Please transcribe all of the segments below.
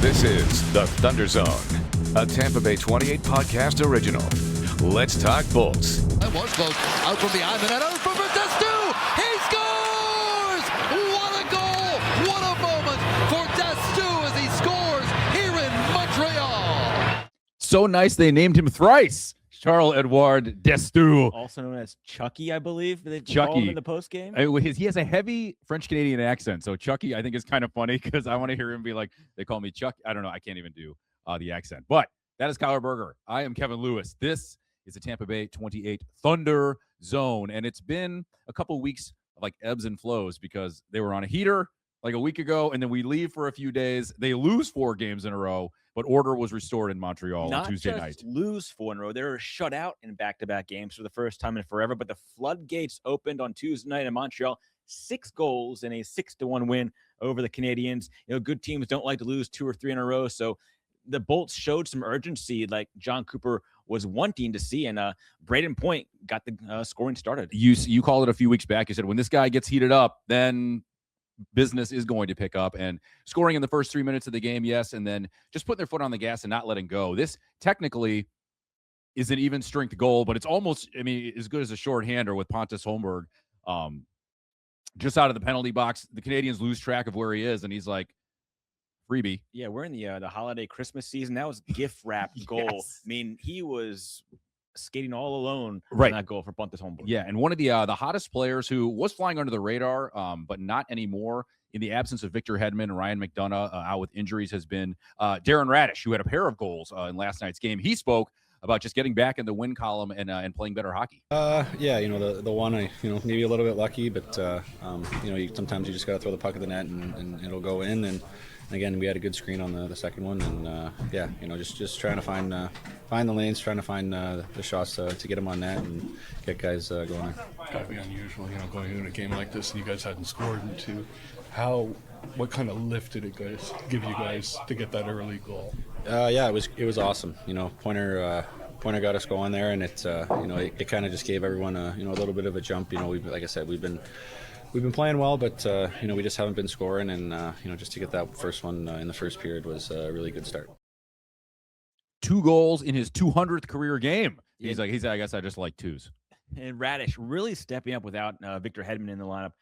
This is The Thunder Zone, a Tampa Bay 28 podcast original. Let's talk Bolts. That was close. Out from behind the net. Out from Destu. He scores! What a goal! What a moment for Destu as he scores here in Montreal. So nice they named him thrice. Charles-Edouard Destu. Also known as Chucky, I believe. They Chucky. call him in the postgame. He has a heavy French-Canadian accent. So Chucky, I think, is kind of funny because I want to hear him be like, they call me Chuck. I don't know. I can't even do the accent. But that is Kyler Berger. I am Kevin Lewis. This is the Tampa Bay 28 Thunder Zone. And it's been a couple weeks of like ebbs and flows because they were on a heater like a week ago, and then we leave for a few days. They lose 4 games in a row, but order was restored in Montreal on Tuesday night. Not just lose 4 in a row. They were shut out in back-to-back games for the first time in forever, but the floodgates opened on Tuesday night in Montreal. 6 goals and a 6-1 win over the Canadiens. You know, good teams don't like to lose 2 or 3 in a row, so the Bolts showed some urgency like John Cooper was wanting to see, and Braden Point got the scoring started. You called it a few weeks back. You said when this guy gets heated up, then business is going to pick up, and scoring in the first 3 minutes of the game, yes, and then just putting their foot on the gas and not letting go. This technically is an even strength goal, but it's almost, I mean, as good as a shorthander with Pontus Holmberg just out of the penalty box. The Canadians lose track of where he is, and he's like, freebie. Yeah, we're in the holiday Christmas season. That was gift wrap goal. Yes. I mean, he was skating all alone Right. on that goal for Pontus Holmberg. Yeah, and one of the hottest players who was flying under the radar, but not anymore in the absence of Victor Hedman and Ryan McDonough out with injuries has been Darren Radish, who had a pair of goals in last night's game. He spoke about just getting back in the win column and playing better hockey. Yeah, you know, the one, maybe a little bit lucky, but, sometimes you just got to throw the puck at the net and it'll go in. And again, we had a good screen on the second one. And, just trying to find the lanes, trying to find the shots to get them on net and get guys going there. Got to be unusual, going into a game like this and you guys hadn't scored into what kind of lift did it give you guys to get that early goal? Yeah, it was awesome. Pointer got us going there, and it kind of just gave everyone a little bit of a jump. Like I said, we've been playing well, but we just haven't been scoring, and just to get that first one in the first period was a really good start. 2 goals in his 200th career game. He's like, I guess I just like twos. And Radish really stepping up without Victor Hedman in the lineup.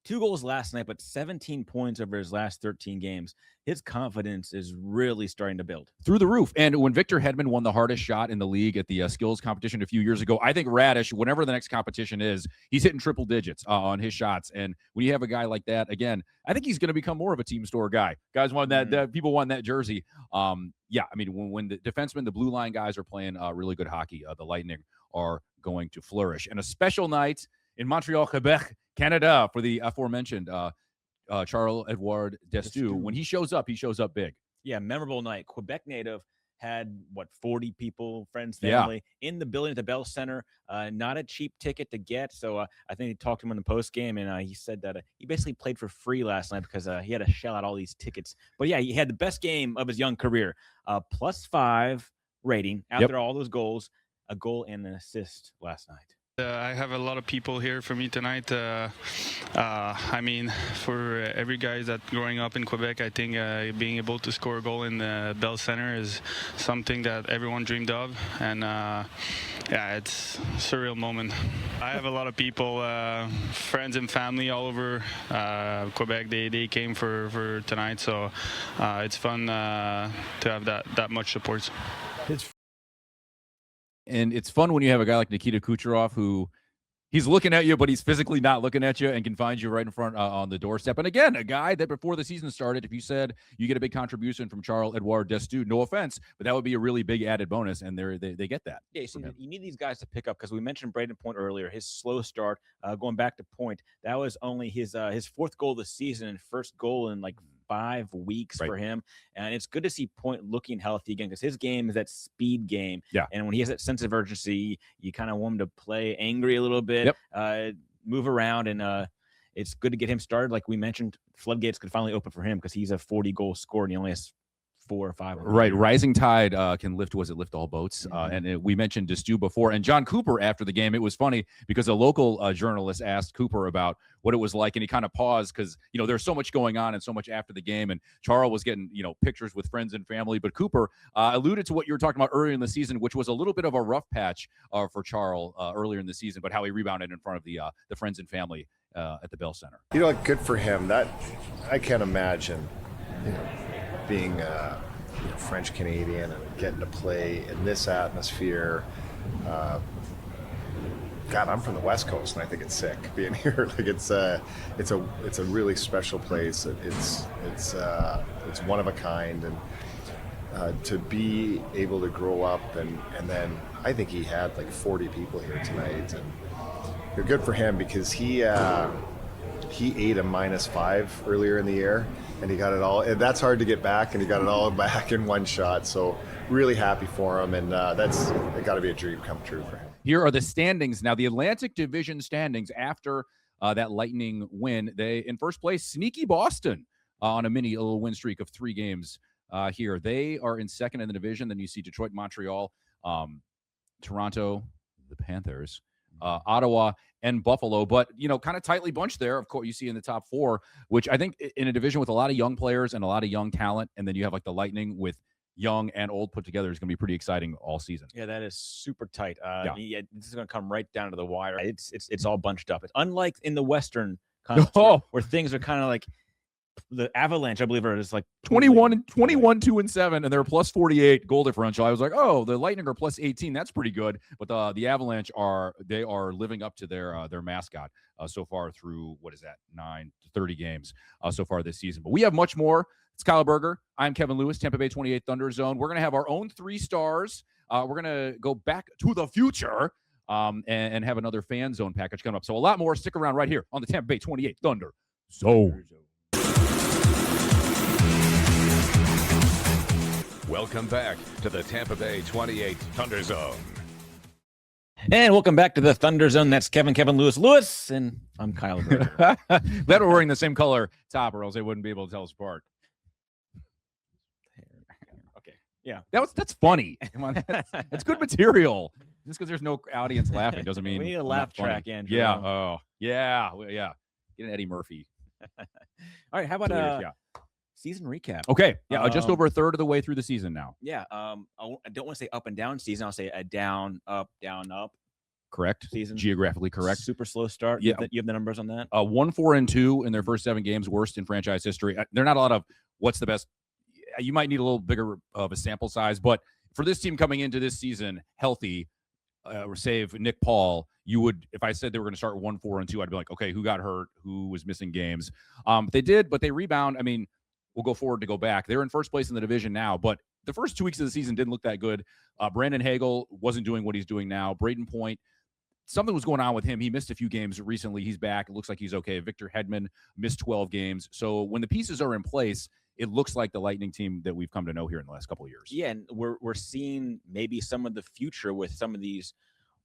2 goals last night, but 17 points over his last 13 games. His confidence is really starting to build. Through the roof. And when Victor Hedman won the hardest shot in the league at the skills competition a few years ago, I think Radish, whenever the next competition is, he's hitting triple digits on his shots. And when you have a guy like that, again, I think he's going to become more of a team store guy. Guys want that. People want that jersey. Yeah, I mean, when the defensemen, the blue line guys are playing really good hockey, the Lightning are going to flourish. And a special night in Montreal, Quebec, Canada, for the aforementioned Charles-Edouard Destu. When he shows up big. Yeah, memorable night. Quebec native had, 40 people, friends, family, in the building at the Bell Center. Not a cheap ticket to get. So I think he talked to him in the post game, and he said that he basically played for free last night because he had to shell out all these tickets. But yeah, he had the best game of his young career. +5 rating after all those goals, a goal and an assist last night. I have a lot of people here for me tonight. I mean, for every guy that growing up in Quebec, I think being able to score a goal in the Bell Center is something that everyone dreamed of. And it's a surreal moment. I have a lot of people, friends and family all over Quebec. They came for tonight, so it's fun to have that much support. And it's fun when you have a guy like Nikita Kucherov who he's looking at you, but he's physically not looking at you and can find you right in front on the doorstep. And again, a guy that before the season started, if you said you get a big contribution from Charles-Edouard Destu, no offense, but that would be a really big added bonus, and they get that. Yeah, so you need these guys to pick up because we mentioned Braden Point earlier, his slow start, going back to Point. That was only his 4th goal of the season and first goal in 5 weeks for him. And it's good to see Point looking healthy again because his game is that speed game. Yeah. And when he has that sense of urgency, you kind of want him to play angry a little bit, move around. And it's good to get him started. Like we mentioned, floodgates could finally open for him because he's a 40-goal scorer and he only has 4 or 5. Right. Rising tide can lift all boats. And we mentioned Destu before. And John Cooper, after the game, it was funny because a local journalist asked Cooper about what it was like. And he kind of paused because, there's so much going on and so much after the game. And Charles was getting, pictures with friends and family. But Cooper alluded to what you were talking about earlier in the season, which was a little bit of a rough patch for Charles earlier in the season, but how he rebounded in front of the friends and family at the Bell Center. Good for him. That I can't imagine, being French Canadian and getting to play in this atmosphere. God, I'm from the West Coast, and I think it's sick being here. Like it's a really special place. It's one of a kind, and to be able to grow up and then I think he had like 40 people here tonight, and you're good for him because he ate a -5 earlier in the year, and he got it all. And that's hard to get back, and he got it all back in one shot. So really happy for him, and that's got to be a dream come true for him. Here are the standings now. The Atlantic Division standings after that Lightning win. They in first place, sneaky Boston on a little win streak of 3 games here. They are in second in the division. Then you see Detroit, Montreal, Toronto, the Panthers, Ottawa, and Buffalo, but kind of tightly bunched there. Of course, you see in the top 4, which I think in a division with a lot of young players and a lot of young talent, and then you have like the Lightning with young and old put together, is going to be pretty exciting all season. Yeah, that is super tight. This is going to come right down to the wire. It's all bunched up. It's unlike in the Western Conference where things are kind of like the Avalanche, I believe, are just like 21, 2-7, and they're plus 48 goal differential. I was like, oh, the Lightning are plus 18. That's pretty good. But the Avalanche are living up to their mascot so far through 30 games so far this season. But we have much more. It's Kyle Berger. I'm Kevin Lewis, Tampa Bay 28 Thunder Zone. We're going to have our own 3 stars. We're going to go back to the future and have another fan zone package coming up. So a lot more. Stick around right here on the Tampa Bay 28 Thunder Zone. Welcome back to the Tampa Bay 28 Thunder Zone. And welcome back to the Thunder Zone. That's Kevin Lewis, and I'm Kyle Berger. Glad we're wearing the same color top, or else they wouldn't be able to tell us apart. Okay, yeah, that's funny. Come on, that's good material. Just because there's no audience laughing doesn't mean we need a laugh track, Andrew. Yeah. Oh, yeah. Get an Eddie Murphy. All right. How about season recap? Okay. Yeah. Just over a third of the way through the season now. Yeah. I don't want to say up and down season. I'll say a down, up, down, up. Correct. Season. Geographically correct. Super slow start. Yeah. You have the numbers on that? 1-4-2 in their first 7 games, worst in franchise history. They're not a lot of what's the best. You might need a little bigger of a sample size, but for this team coming into this season healthy, save Nick Paul, you would, if I said they were going to start 1-4-2, I'd be like, okay, who got hurt? Who was missing games? They did, but they rebound. I mean, we'll go forward to go back. They're in first place in the division now, but the first 2 weeks of the season didn't look that good. Brandon Hagel wasn't doing what he's doing now. Braden Point, something was going on with him. He missed a few games recently. He's back. It looks like he's okay. Victor Hedman missed 12 games. So when the pieces are in place, it looks like the Lightning team that we've come to know here in the last couple of years. Yeah, and we're seeing maybe some of the future with some of these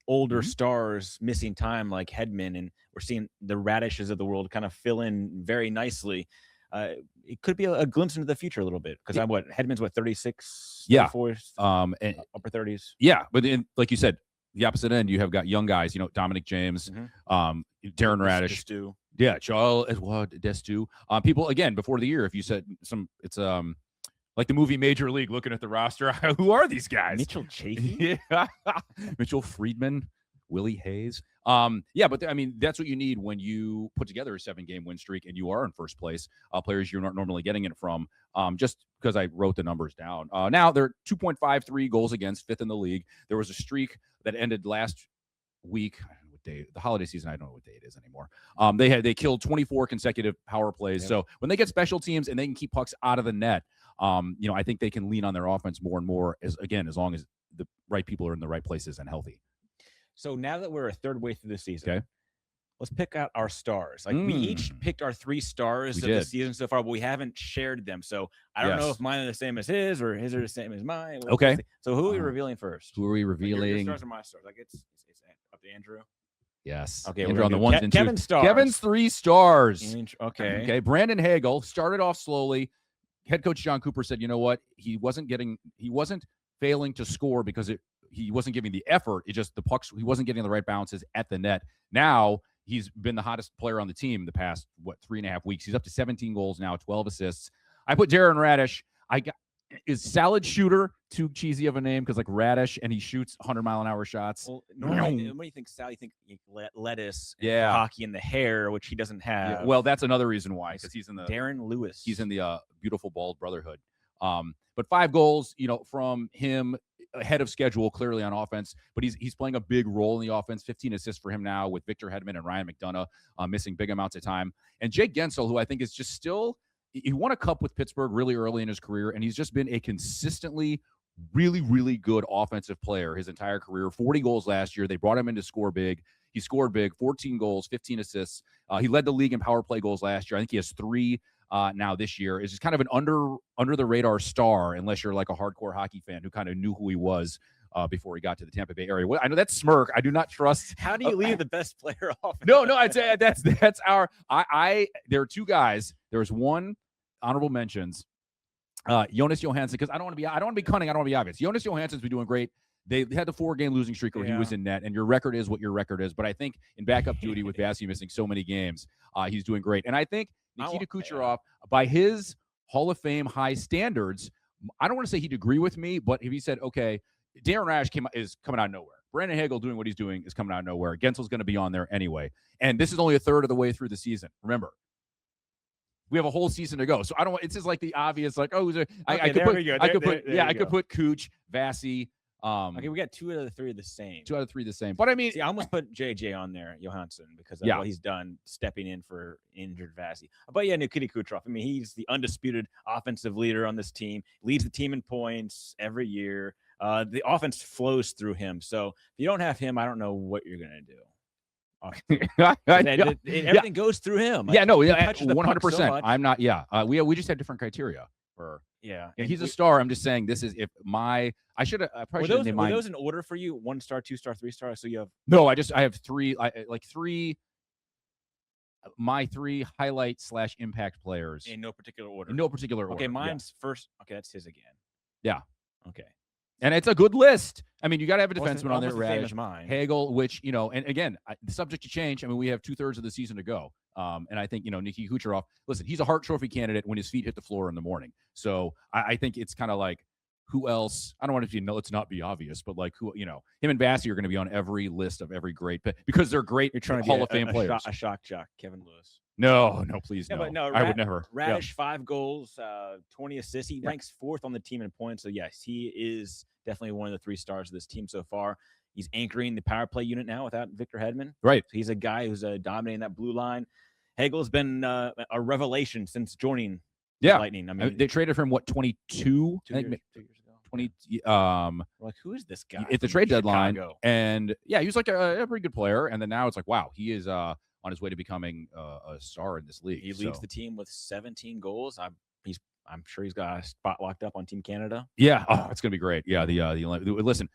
older stars missing time like Hedman, and we're seeing the Radishes of the world kind of fill in very nicely. It could be a glimpse into the future a little bit because Hedman's 36, 34, upper 30s. Yeah, but like you said, the opposite end, you have got young guys, Dominic James, Darren Radish. Destu. Yeah, Charles Edouard Destu. People, again, before the year, if you said it's like the movie Major League, looking at the roster, who are these guys? Mitchell Chafee? Yeah. Mitchell Friedman, Willie Hayes. But I mean, that's what you need when you put together a 7-game win streak and you are in first place. Players you're not normally getting it from, just because I wrote the numbers down. Now they're 2.53 goals against, 5th in the league. There was a streak that ended last week. I don't know what day, the holiday season. I don't know what day it is anymore. They killed 24 consecutive power plays. Yep. So when they get special teams and they can keep pucks out of the net, I think they can lean on their offense more and more as long as the right people are in the right places and healthy. So now that we're a third way through the season, okay, let's pick out our stars. Like we each picked our 3 stars of the season so far, but we haven't shared them. So I don't know if mine are the same as his or his are the same as mine. Okay. So who are we revealing first? Who are we revealing? Your stars are my stars. Like it's up to Andrew. Yes. Okay. Andrew on the ones and Kevin's twos. stars. Kevin's 3 stars. Okay. Okay. Brandon Hagel started off slowly, head coach John Cooper said, you know what? He wasn't failing to score because he wasn't giving the effort. It just the pucks, he wasn't getting the right bounces at the net. Now he's been the hottest player on the team the past, 3.5 weeks. He's up to 17 goals now, 12 assists. I put Darren Radish. Is salad shooter too cheesy of a name because like Radish and he shoots 100-mile-an-hour shots? Well, normally when you think salad, you think lettuce, and Yeah, hockey in the hair, which he doesn't have. Yeah, well, that's another reason why, because he's in the Darren Lewis. He's in the beautiful bald brotherhood. But 5 goals, from him ahead of schedule, clearly on offense. But he's playing a big role in the offense. 15 assists for him now with Victor Hedman and Ryan McDonough missing big amounts of time. And Jake Gensel, who I think is just still. He won a cup with Pittsburgh really early in his career, and he's just been a consistently really, really good offensive player his entire career. 40 goals last year. They brought him in to score big. He scored big, 14 goals, 15 assists. He led the league in power play goals last year. I think he has 3 now this year. Is just kind of an under the radar star, unless you're like a hardcore hockey fan who kind of knew who he was before he got to the Tampa Bay area. Well, I know that smirk. I do not trust. How do you leave the best player off? No, I'd say that's our. There are 2 guys. There's one honorable mentions. Jonas Johansson, because I don't want to be cunning. I don't want to be obvious. Jonas Johansson's been doing great. They had the 4-game losing streak where he was in net, and your record is what your record is. But I think in backup duty with Bassey missing so many games, he's doing great. And I think Nikita Kucherov, by his Hall of Fame high standards, I don't want to say he'd agree with me, but if he said, okay, Darren Rash is coming out of nowhere. Brandon Hagel doing what he's doing is coming out of nowhere. Gensel's going to be on there anyway. And this is only a third of the way through the season. Remember, we have a whole season to go. So I don't want, it's just like the obvious, like, oh, I could put Cooch, Bassey. Okay, we got 2 out of the 3 the same. 2 out of 3 the same. But I mean, I almost put JJ on there, Johansson, because of what he's done stepping in for injured Bassey. But yeah, Nikita Kucherov. I mean, he's the undisputed offensive leader on this team, leads the team in points every year. The offense flows through him. So if you don't have him, I don't know what you're going to do. Everything goes through him. 100%. So I'm not. We just have different criteria for. He's a star. I'm just saying this is I probably should name mine. Were those in order for you? 1 star, 2 star, 3 star. So you have I have 3. My 3 highlight / impact players in no particular order. Okay, mine's first. Okay, that's his again. Yeah. Okay. And it's a good list. I mean, you got to have a defenseman on there. Radish, Hagel, which, and again, the subject to change. I mean, we have 2/3 of the season to go. And I think, Nikita Kucherov, listen, he's a Hart Trophy candidate when his feet hit the floor in the morning. So I think it's kind of like, who else? I don't want to let's not be obvious, but like him and Bassey are going to be on every list of every great, because they're great. You're trying to Hall of Fame players. A shock jock, Kevin Lewis. No, please, no. But no, I would never. Radish, 5 goals, 20 assists. He ranks 4th on the team in points. So yes, he is definitely one of the 3 stars of this team so far. He's anchoring the power play unit now without Victor Hedman. Right. So he's a guy who's dominating that blue line. Hagel's been a revelation since joining the Lightning. I mean, they traded for him 22? 2 years ago. 20. Like, who is this guy? At the trade deadline, Chicago? and he was like a pretty good player, and then now it's like, wow, he is on his way to becoming a star in this league. He leads the team with 17 goals. I'm sure he's got a spot locked up on Team Canada. Yeah, it's gonna be great. Yeah, listen,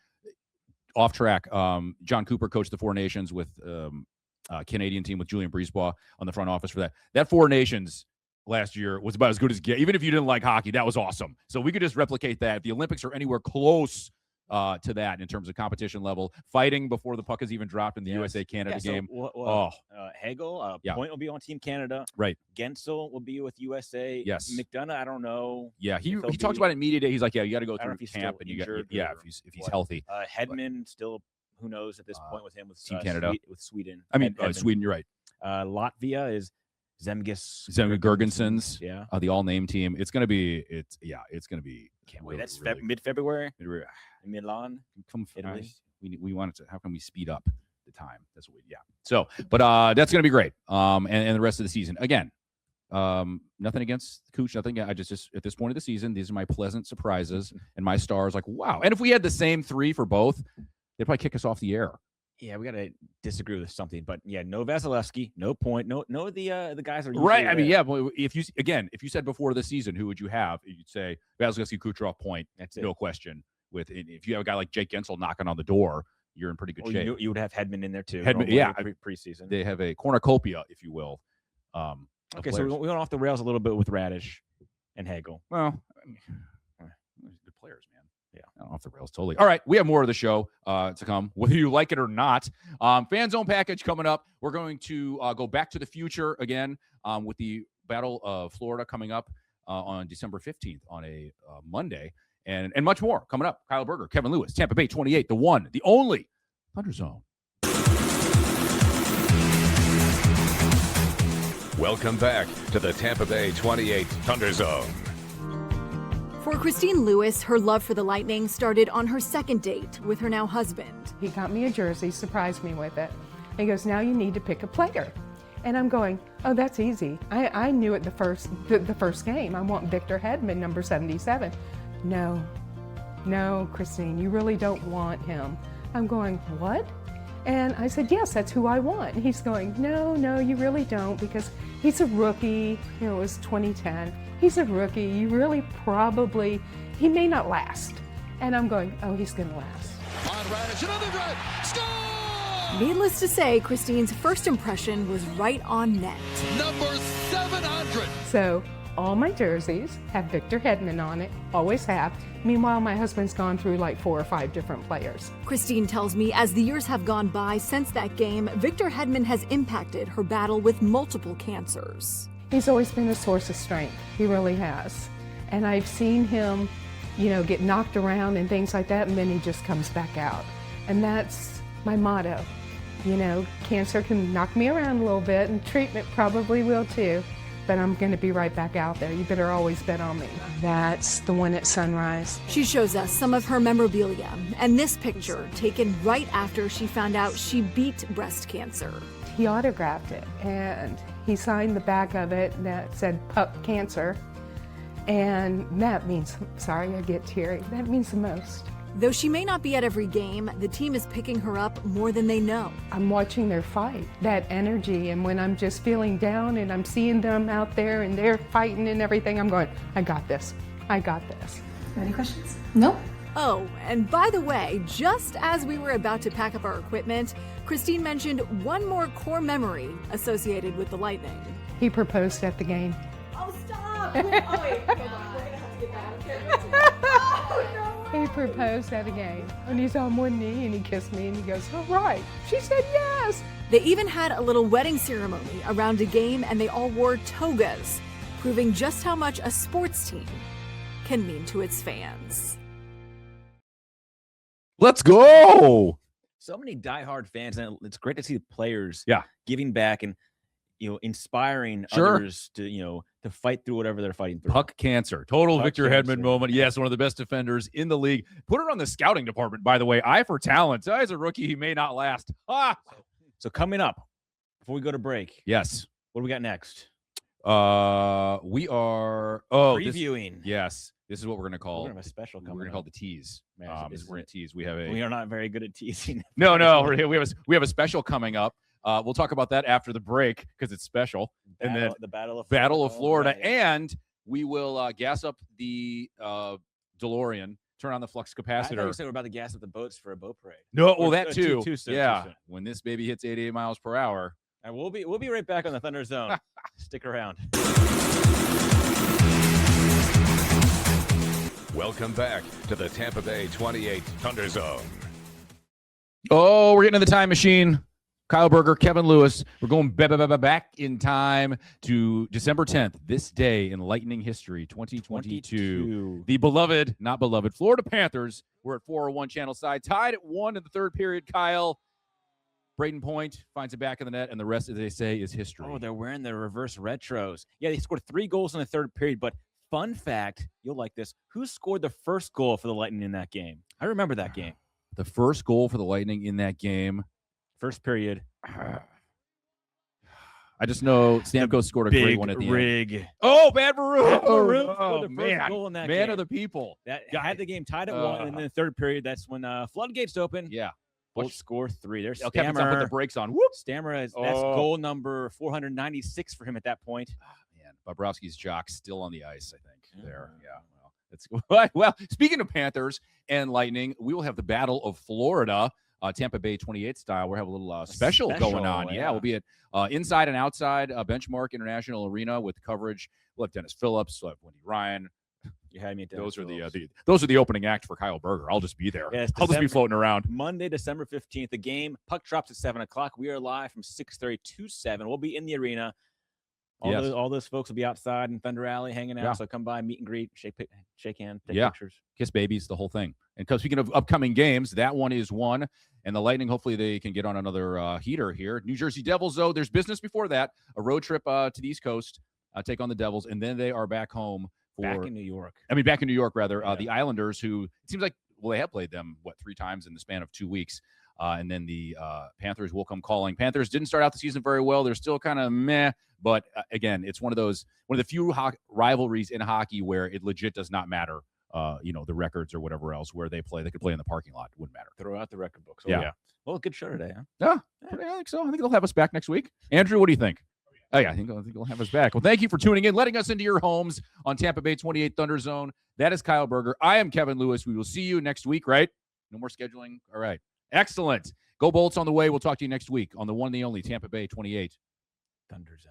off track. John Cooper coached the 4 Nations with Canadian team with Julien Brisebois on the front office for that. That 4 Nations last year was about as good as get. Even if you didn't like hockey, that was awesome. So we could just replicate that. If the Olympics are anywhere close to that in terms of competition level, fighting before the puck is even dropped in the USA-Canada game. Hagel, Point will be on Team Canada. Right. Gensel will be with USA. Yes. McDonough, I don't know. Yeah, he talked about it in media day. He's like, you got to go through camp, and you got if he's healthy. Hedman still, who knows at this point with him with Team Canada with Sweden. I mean, Sweden. You're right. Latvia is Zemgus Gergensons. Yeah. The all-name team. It's gonna be. Can't wait. That's mid-February. In Milan, Italy. We wanted to. How can we speed up the time? That's what we. Yeah. So, but that's gonna be great. And the rest of the season again. Nothing against Cooch. Nothing. I just at this point of the season, these are my pleasant surprises and my stars. Like, wow. And if we had the same 3 for both, they'd probably kick us off the air. Yeah, we got to disagree with something, but no Vasilevsky, no Point, no the guys are right. I mean, if you said before the season, who would you have? You'd say Vasilevsky, Kucherov, Point. That's no question. If you have a guy like Jake Gensel knocking on the door, you're in pretty good shape. You would have Hedman in there too. Preseason. They have a cornucopia, if you will. Okay, so we went off the rails a little bit with Radish. and Hagel. Well, I mean, good players, man. Yeah, off the rails totally. All right, we have more of the show to come, whether you like it or not. Fan Zone package coming up. We're going to go back to the future again with the Battle of Florida coming up on December 15th on a Monday, and much more coming up. Kyle Berger, Kevin Lewis, Tampa Bay 28, the one, the only Thunder Zone. Welcome back to the Tampa Bay 28 Thunder Zone. For Christine Lewis, her love for the Lightning started on her second date with her now husband. He got me a jersey, surprised me with it. He goes, now you need to pick a player. And I'm going, oh, that's easy. I knew it the first game. I want Victor Hedman, number 77. No, Christine, you really don't want him. I'm going, what? And I said, yes, that's who I want. And he's going, no, you really don't, because he's a rookie. It was 2010. He's a rookie. You really probably, he may not last. And I'm going, oh, he's going to last. On Radish, another drive, score! Needless to say, Christine's first impression was right on net. Number 700. So all my jerseys have Victor Hedman on it, always have. Meanwhile, my husband's gone through like 4 or 5 different players. Christine tells me as the years have gone by since that game, Victor Hedman has impacted her battle with multiple cancers. He's always been a source of strength. He really has. And I've seen him, get knocked around and things like that, and then he just comes back out. And that's my motto. Cancer can knock me around a little bit, and treatment probably will too. But I'm going to be right back out there. You better always bet on me. That's the one at sunrise. She shows us some of her memorabilia, and this picture taken right after she found out she beat breast cancer. He autographed it, and he signed the back of it that said "Pup Cancer," and that means, sorry, I get teary, that means the most. Though she may not be at every game, the team is picking her up more than they know. I'm watching their fight, that energy, and when I'm just feeling down and I'm seeing them out there and they're fighting and everything, I'm going, I got this. Any questions? No. Oh, and by the way, just as we were about to pack up our equipment, Christine mentioned one more core memory associated with the Lightning. He proposed at the game. Oh, stop! Wait, we're gonna have to get that. Oh, no. He proposed at a game, and he's on one knee, and he kissed me, and he goes, all right. She said yes. They even had a little wedding ceremony around a game, and they all wore togas, proving just how much a sports team can mean to its fans. Let's go. So many diehard fans, and it's great to see the players Yeah. giving back and inspiring Sure. others to to fight through whatever they're fighting through. Puck cancer. Total Puck Victor cancer. Hedman moment. Yes, one of the best defenders in the league. Put it on the scouting department, by the way. Eye for talent. He's a rookie. He may not last. So coming up, before we go to break, Yes. what do we got next? We are Previewing. Yes. This is what we're going to We're call. gonna have a special We're coming going to up. call the tease. Man, We're going to tease. We have a we are not very good at teasing. no. We have a special coming up. We'll talk about that after the break because it's special. And then the Battle of Florida, Right. and we will gas up the DeLorean, turn on the flux I thought capacitor. you said we're about to gas up the boats for a boat parade. No, Or- well, that too too. soon, too Yeah, soon. when this baby hits 88 miles per hour. And we'll be right back on the Thunder Zone. Stick around. Welcome back to the Tampa Bay 28 Thunder Zone. Oh, we're getting in the time machine. Kyle Berger, Kevin Lewis. We're going back in time to December 10th, this day in Lightning history, 2022. The beloved, not beloved, Florida Panthers were at 401 channel side, tied at 1 in the third period. Kyle, Braden Point finds it back in the net, and the rest, as they say, is history. Oh, they're wearing the reverse retros. Yeah, they scored 3 goals in the third period, but fun fact, you'll like this. Who scored the first goal for the Lightning in that game? I remember that game. The first goal for the Lightning in that game. First period. I just know Stamkos scored a great one at the end. Rig. Oh, Bad Maroon. Maroon scored Oh, the first man. goal in that Man game. of the people. That had the game tied at 1, and then the third period, that's when floodgates open. Yeah. Bolts score 3. There's El Capitan put the Stammer. brakes on. Whoop. Stammer that's Oh. goal number 496 for him at that point. Man, Bobrovsky's jock still on the ice, I think. There. Ah. Yeah. Well, speaking of Panthers and Lightning, we will have the Battle of Florida, Tampa Bay 28 style. We'll have a little special going on. Yeah, yeah. we'll be at Inside and Outside Benchmark International Arena with coverage We'll have Dennis Phillips. We'll have Wendy Ryan. You had me at Those are Phillips. those are the opening act for Kyle Berger. I'll just be there. Yes, I'll just be floating around. Monday, December 15th. The game, puck drops at 7 o'clock. We are live from 6:30 to 7. We'll be in the arena. All those folks will be outside in Thunder Alley hanging out. Yeah. So come by, meet and greet, shake hands, take Yeah. pictures. Kiss babies, the whole thing. And because speaking of upcoming games, that one is one. And the Lightning, hopefully they can get on another heater here. New Jersey Devils, though, there's business before that. A road trip to the East Coast, take on the Devils, and then they are back home. Back in New York. Back in New York, rather. Yeah. The Islanders, who it seems like, they have played them, 3 times in the span of 2 weeks. And then the Panthers will come calling. Panthers didn't start out the season very well. They're still kind of meh. But again, it's one of the few rivalries in hockey where it legit does not matter, the records or whatever else, where they play. They could play in the parking lot. It wouldn't matter. Throw out the record books. Yeah. Well, good show today, huh? Yeah, I think so. I think they'll have us back next week. Andrew, what do you think? Oh, yeah, I think they'll have us back. Well, thank you for tuning in, letting us into your homes on Tampa Bay 28 Thunder Zone. That is Kyle Berger. I am Kevin Lewis. We will see you next week, right? No more scheduling? All right. Excellent. Go Bolts on the way. We'll talk to you next week on the one and the only Tampa Bay 28 Thunder Zone.